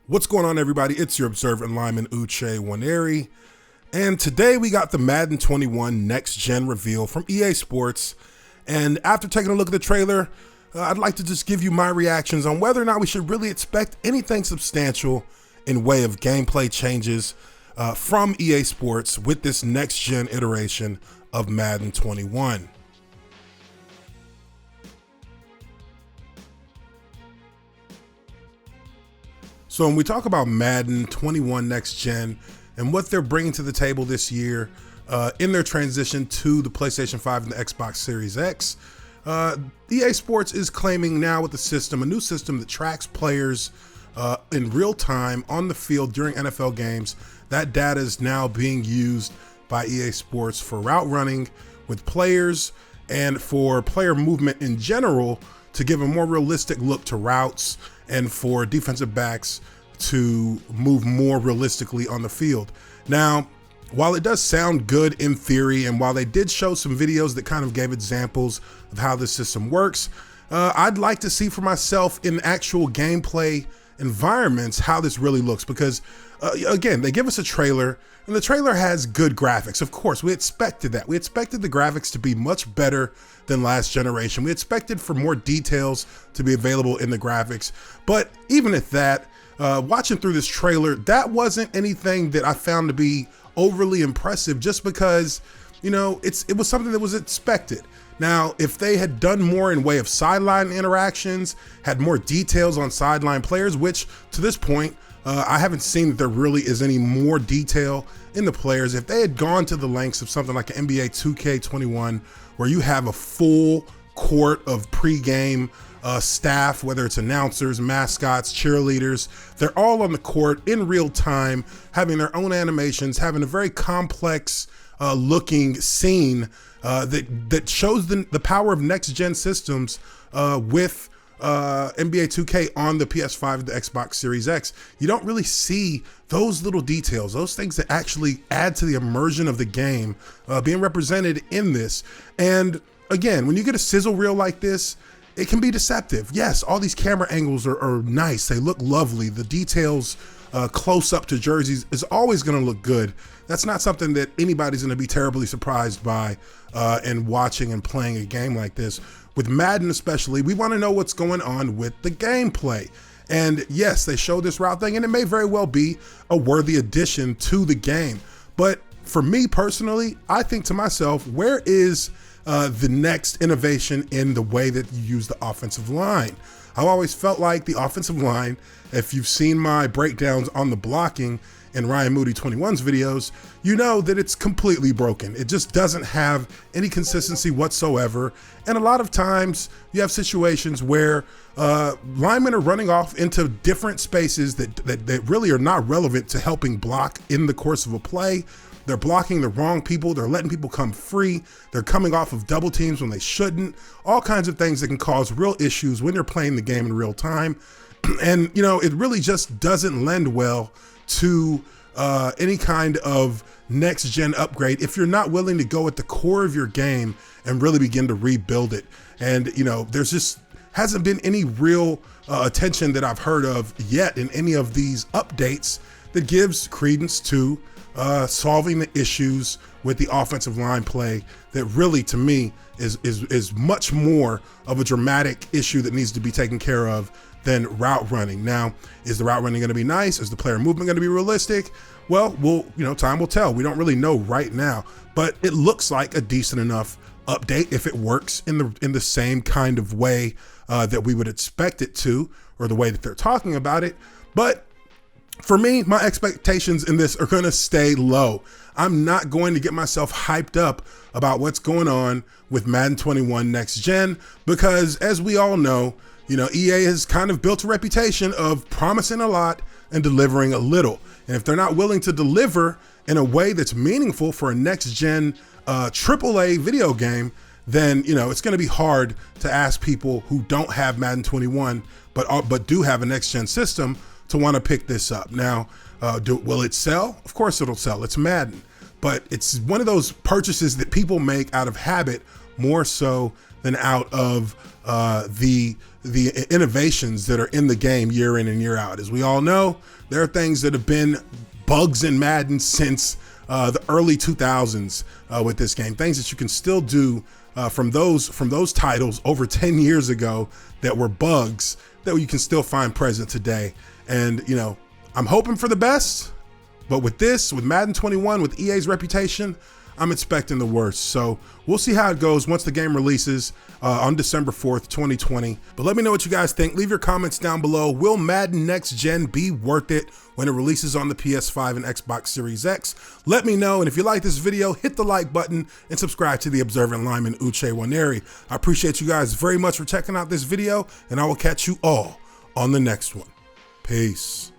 What's going on, everybody? It's your Observant Lineman, Uche Nwaneri. And today we got the Madden 21 Next Gen reveal from EA Sports. And after taking a look at the trailer, I'd like to just give you my reactions on whether or not we should really expect anything substantial in way of gameplay changes from EA Sports with this Next Gen iteration of Madden 21. So when we talk about Madden 21 Next Gen and what they're bringing to the table this year in their transition to the PlayStation 5 and the Xbox Series X, EA Sports is claiming now with the system, a new system that tracks players in real time on the field during NFL games. That data is now being used by EA Sports for route running with players and for player movement in general to give a more realistic look to routes and for defensive backs to move more realistically on the field. Now, while it does sound good in theory, and while they did show some videos that kind of gave examples of how this system works, I'd like to see for myself in actual gameplay environments how this really looks, because again, they give us a trailer and the trailer has good graphics. Of course, we expected that. We expected the graphics to be much better than last generation. We expected for more details to be available in the graphics. But even at that, watching through this trailer, that wasn't anything that I found to be overly impressive, just because, you know, it was something that was expected. Now, if they had done more in way of sideline interactions, had more details on sideline players, which to this point, I haven't seen that there really is any more detail in the players. If they had gone to the lengths of something like an NBA 2K21, where you have a full court of pregame staff, whether it's announcers, mascots, cheerleaders, they're all on the court in real time, having their own animations, having a very complex looking scene that shows the power of next gen systems with NBA 2K on the PS5 and the Xbox Series X. You don't really see those little details, those things that actually add to the immersion of the game being represented in this. And again, when you get a sizzle reel like this, it can be deceptive. Yes, all these camera angles are nice. They look lovely. The details close up to jerseys is always going to look good. That's not something that anybody's going to be terribly surprised by in watching and playing a game like this. With Madden especially, we want to know what's going on with the gameplay. And yes, they show this route thing, and it may very well be a worthy addition to the game. But for me personally, I think to myself, where is the next innovation in the way that you use the offensive line? I've always felt like the offensive line, if you've seen my breakdowns on the blocking in Ryan Moody 21's videos, you know that it's completely broken. It just doesn't have any consistency whatsoever. And a lot of times you have situations where linemen are running off into different spaces that really are not relevant to helping block in the course of a play. They're blocking the wrong people. They're letting people come free. They're coming off of double teams when they shouldn't. All kinds of things that can cause real issues when you're playing the game in real time. And, you know, it really just doesn't lend well to any kind of next gen upgrade if you're not willing to go at the core of your game and really begin to rebuild it. And, you know, there's just hasn't been any real attention that I've heard of yet in any of these updates that gives credence to solving the issues with the offensive line play that really, to me, is much more of a dramatic issue that needs to be taken care of than route running. Now, is the route running going to be nice? Is the player movement going to be realistic? Well, time will tell. We don't really know right now, but it looks like a decent enough update if it works in the same kind of way that we would expect it to, or the way that they're talking about it. But for me, my expectations in this are going to stay low. I'm not going to get myself hyped up about what's going on with Madden 21 Next Gen, because as we all know, you know, EA has kind of built a reputation of promising a lot and delivering a little. And if they're not willing to deliver in a way that's meaningful for a next gen AAA video game, then, you know, it's going to be hard to ask people who don't have Madden 21 but do have a next gen system to want to pick this up. Now, will it sell? Of course it'll sell. It's Madden. But it's one of those purchases that people make out of habit more so than out of the innovations that are in the game year in and year out. As we all know, there are things that have been bugs in Madden since the early 2000s with this game. Things that you can still do from those titles over 10 years ago that were bugs that you can still find present today. And you know, I'm hoping for the best, but with Madden 21, with EA's reputation, I'm expecting the worst. So we'll see how it goes once the game releases on December 4th, 2020. But let me know what you guys think. Leave your comments down below. Will Madden Next Gen be worth it when it releases on the PS5 and Xbox Series X? Let me know. And if you like this video, hit the like button and subscribe to the Observant Lineman, Uche Nwaneri. I appreciate you guys very much for checking out this video, and I will catch you all on the next one. Peace.